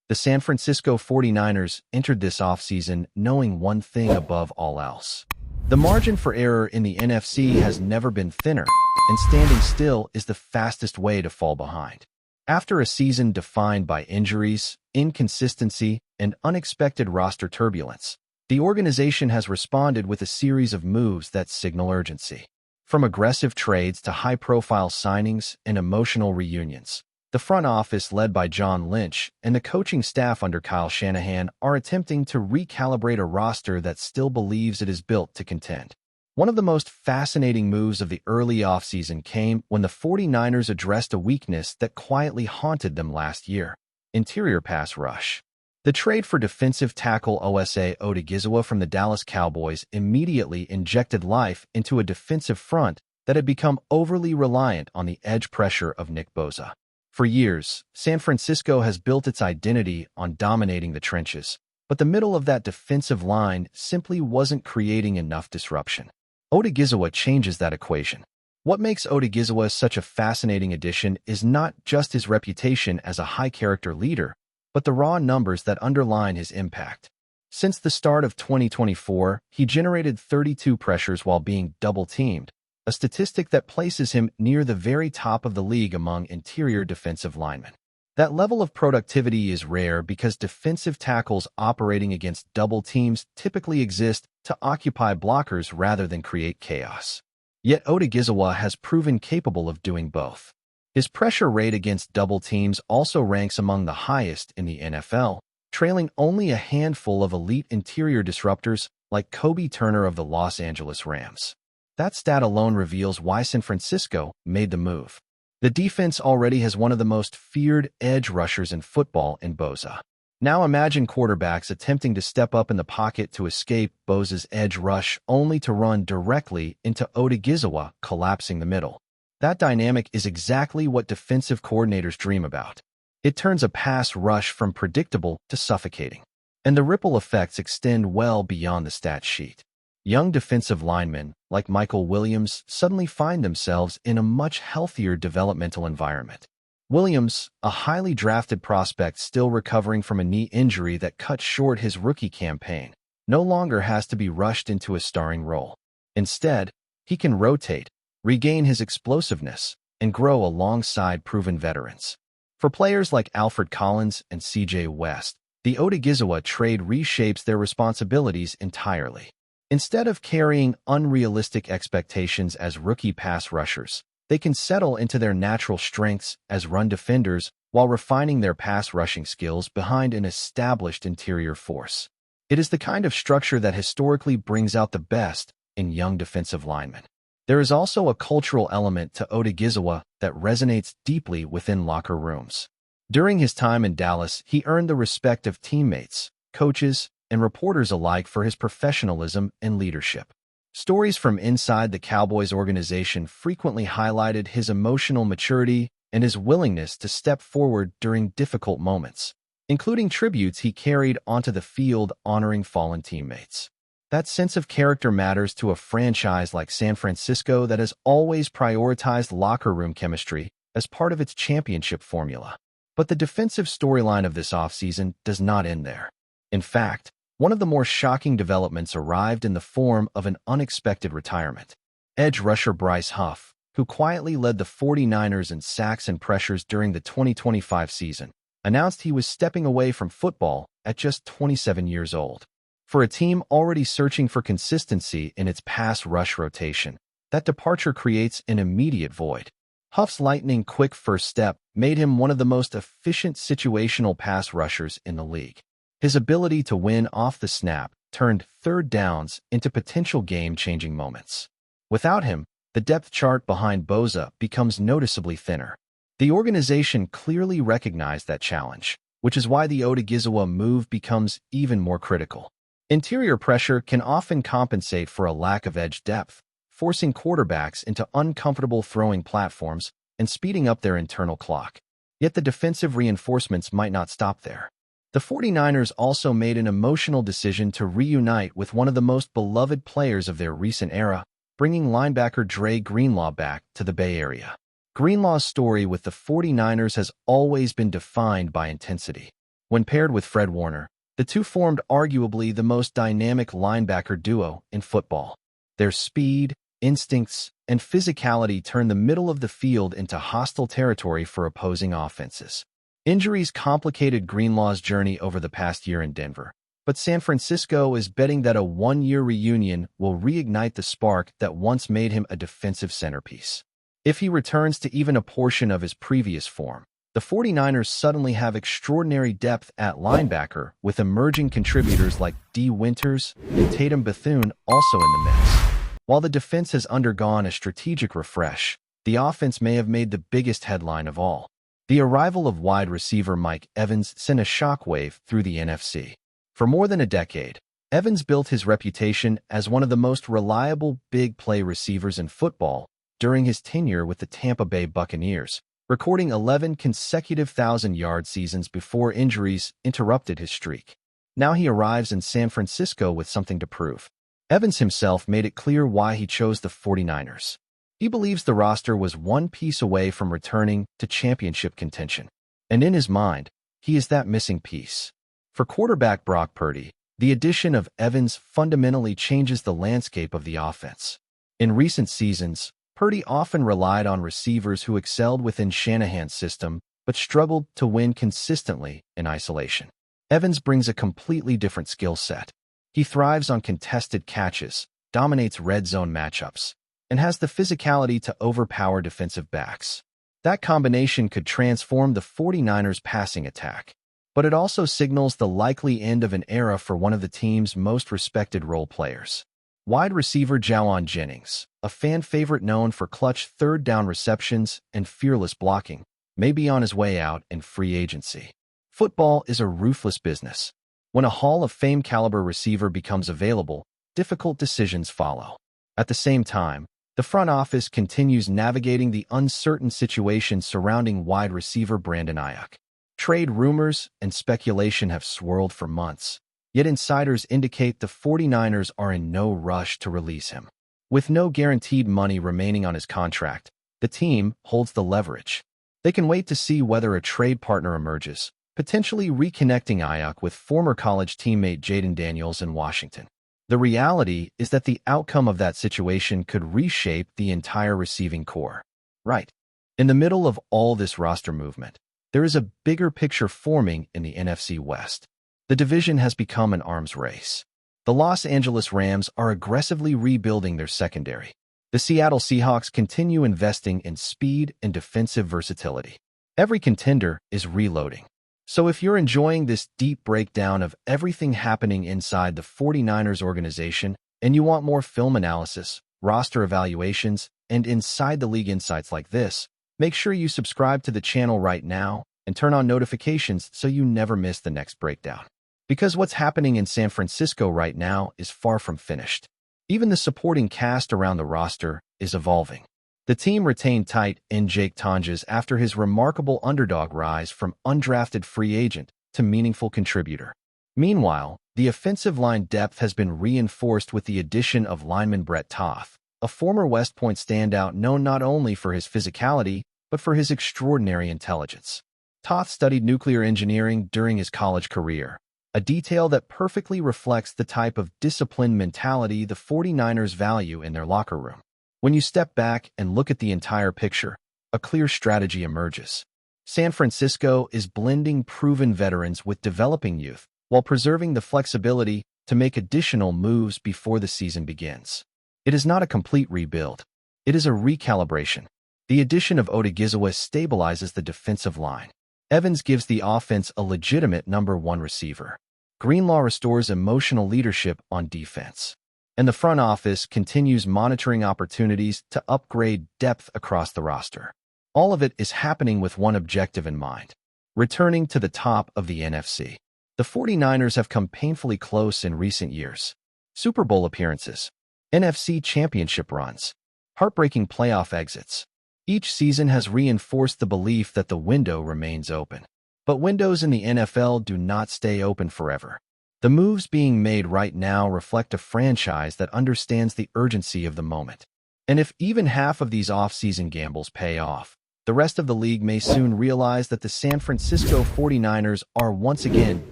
The San Francisco 49ers entered this offseason knowing one thing above all else. The margin for error in the NFC has never been thinner, and standing still is the fastest way to fall behind. After a season defined by injuries, inconsistency, and unexpected roster turbulence, the organization has responded with a series of moves that signal urgency. From aggressive trades to high-profile signings and emotional reunions, the front office led by John Lynch and the coaching staff under Kyle Shanahan are attempting to recalibrate a roster that still believes it is built to contend. One of the most fascinating moves of the early offseason came when the 49ers addressed a weakness that quietly haunted them last year: interior pass rush. The trade for defensive tackle Odighizuwa from the Dallas Cowboys immediately injected life into a defensive front that had become overly reliant on the edge pressure of Nick Bosa. For years, San Francisco has built its identity on dominating the trenches, but the middle of that defensive line simply wasn't creating enough disruption. Odighizuwa changes that equation. What makes Odighizuwa such a fascinating addition is not just his reputation as a high-character leader, but the raw numbers that underline his impact. Since the start of 2024, he generated 32 pressures while being double-teamed, a statistic that places him near the very top of the league among interior defensive linemen. That level of productivity is rare because defensive tackles operating against double teams typically exist to occupy blockers rather than create chaos. Yet Odighizuwa has proven capable of doing both. His pressure rate against double teams also ranks among the highest in the NFL, trailing only a handful of elite interior disruptors like Kobe Turner of the Los Angeles Rams. That stat alone reveals why San Francisco made the move. The defense already has one of the most feared edge rushers in football in Bosa. Now imagine quarterbacks attempting to step up in the pocket to escape Bosa's edge rush only to run directly into Odighizuwa, collapsing the middle. That dynamic is exactly what defensive coordinators dream about. It turns a pass rush from predictable to suffocating. And the ripple effects extend well beyond the stat sheet. Young defensive linemen, like Michael Williams, suddenly find themselves in a much healthier developmental environment. Williams, a highly drafted prospect still recovering from a knee injury that cut short his rookie campaign, no longer has to be rushed into a starring role. Instead, he can rotate, regain his explosiveness, and grow alongside proven veterans. For players like Alfred Collins and C.J. West, the Odighizuwa trade reshapes their responsibilities entirely. Instead of carrying unrealistic expectations as rookie pass rushers, they can settle into their natural strengths as run defenders while refining their pass rushing skills behind an established interior force. It is the kind of structure that historically brings out the best in young defensive linemen. There is also a cultural element to Odighizuwa that resonates deeply within locker rooms. During his time in Dallas, he earned the respect of teammates, coaches, and reporters alike for his professionalism and leadership. Stories from inside the Cowboys organization frequently highlighted his emotional maturity and his willingness to step forward during difficult moments, including tributes he carried onto the field honoring fallen teammates. That sense of character matters to a franchise like San Francisco that has always prioritized locker room chemistry as part of its championship formula. But the defensive storyline of this offseason does not end there. In fact, one of the more shocking developments arrived in the form of an unexpected retirement. Edge rusher Bryce Huff, who quietly led the 49ers in sacks and pressures during the 2025 season, announced he was stepping away from football at just 27 years old. For a team already searching for consistency in its pass rush rotation, that departure creates an immediate void. Huff's lightning-quick first step made him one of the most efficient situational pass rushers in the league. His ability to win off the snap turned third downs into potential game-changing moments. Without him, the depth chart behind Bosa becomes noticeably thinner. The organization clearly recognized that challenge, which is why the Odighizuwa move becomes even more critical. Interior pressure can often compensate for a lack of edge depth, forcing quarterbacks into uncomfortable throwing platforms and speeding up their internal clock. Yet the defensive reinforcements might not stop there. The 49ers also made an emotional decision to reunite with one of the most beloved players of their recent era, bringing linebacker Dre Greenlaw back to the Bay Area. Greenlaw's story with the 49ers has always been defined by intensity. When paired with Fred Warner, the two formed arguably the most dynamic linebacker duo in football. Their speed, instincts, and physicality turned the middle of the field into hostile territory for opposing offenses. Injuries complicated Greenlaw's journey over the past year in Denver, but San Francisco is betting that a one-year reunion will reignite the spark that once made him a defensive centerpiece. If he returns to even a portion of his previous form, the 49ers suddenly have extraordinary depth at linebacker, with emerging contributors like D. Winters and Tatum Bethune also in the mix. While the defense has undergone a strategic refresh, the offense may have made the biggest headline of all. The arrival of wide receiver Mike Evans sent a shockwave through the NFC. For more than a decade, Evans built his reputation as one of the most reliable big play receivers in football during his tenure with the Tampa Bay Buccaneers, recording 11 consecutive 1,000-yard seasons before injuries interrupted his streak. Now he arrives in San Francisco with something to prove. Evans himself made it clear why he chose the 49ers. He believes the roster was one piece away from returning to championship contention. And in his mind, he is that missing piece. For quarterback Brock Purdy, the addition of Evans fundamentally changes the landscape of the offense. In recent seasons, Purdy often relied on receivers who excelled within Shanahan's system but struggled to win consistently in isolation. Evans brings a completely different skill set. He thrives on contested catches, dominates red zone matchups, and has the physicality to overpower defensive backs. That combination could transform the 49ers' passing attack, but it also signals the likely end of an era for one of the team's most respected role players. Wide receiver Jawan Jennings, a fan favorite known for clutch third-down receptions and fearless blocking, may be on his way out in free agency. Football is a ruthless business. When a Hall of Fame caliber receiver becomes available, difficult decisions follow. At the same time, the front office continues navigating the uncertain situation surrounding wide receiver Brandon Ayuk. Trade rumors and speculation have swirled for months, yet insiders indicate the 49ers are in no rush to release him. With no guaranteed money remaining on his contract, the team holds the leverage. They can wait to see whether a trade partner emerges, potentially reconnecting Ayuk with former college teammate Jaden Daniels in Washington. The reality is that the outcome of that situation could reshape the entire receiving core. Right. In the middle of all this roster movement, there is a bigger picture forming in the NFC West. The division has become an arms race. The Los Angeles Rams are aggressively rebuilding their secondary. The Seattle Seahawks continue investing in speed and defensive versatility. Every contender is reloading. So if you're enjoying this deep breakdown of everything happening inside the 49ers organization and you want more film analysis, roster evaluations, and inside-the-league insights like this, make sure you subscribe to the channel right now and turn on notifications so you never miss the next breakdown. Because what's happening in San Francisco right now is far from finished. Even the supporting cast around the roster is evolving. The team retained tight end Jake Tonjes after his remarkable underdog rise from undrafted free agent to meaningful contributor. Meanwhile, the offensive line depth has been reinforced with the addition of lineman Brett Toth, a former West Point standout known not only for his physicality, but for his extraordinary intelligence. Toth studied nuclear engineering during his college career, a detail that perfectly reflects the type of disciplined mentality the 49ers value in their locker room. When you step back and look at the entire picture, a clear strategy emerges. San Francisco is blending proven veterans with developing youth while preserving the flexibility to make additional moves before the season begins. It is not a complete rebuild. It is a recalibration. The addition of Odighizuwa stabilizes the defensive line. Evans gives the offense a legitimate number one receiver. Greenlaw restores emotional leadership on defense. And the front office continues monitoring opportunities to upgrade depth across the roster. All of it is happening with one objective in mind: returning to the top of the NFC. The 49ers have come painfully close in recent years. Super Bowl appearances, NFC championship runs, heartbreaking playoff exits. Each season has reinforced the belief that the window remains open. But windows in the NFL do not stay open forever. The moves being made right now reflect a franchise that understands the urgency of the moment. And if even half of these off-season gambles pay off, The rest of the league may soon realize that the San Francisco 49ers are once again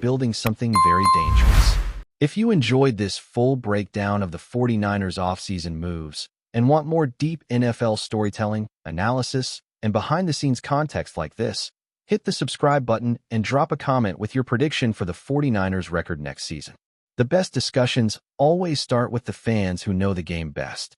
building something very dangerous. If you enjoyed this full breakdown of the 49ers offseason moves and want more deep NFL storytelling, analysis, and behind-the-scenes context like this, hit the subscribe button and drop a comment with your prediction for the 49ers record next season. The best discussions always start with the fans who know the game best.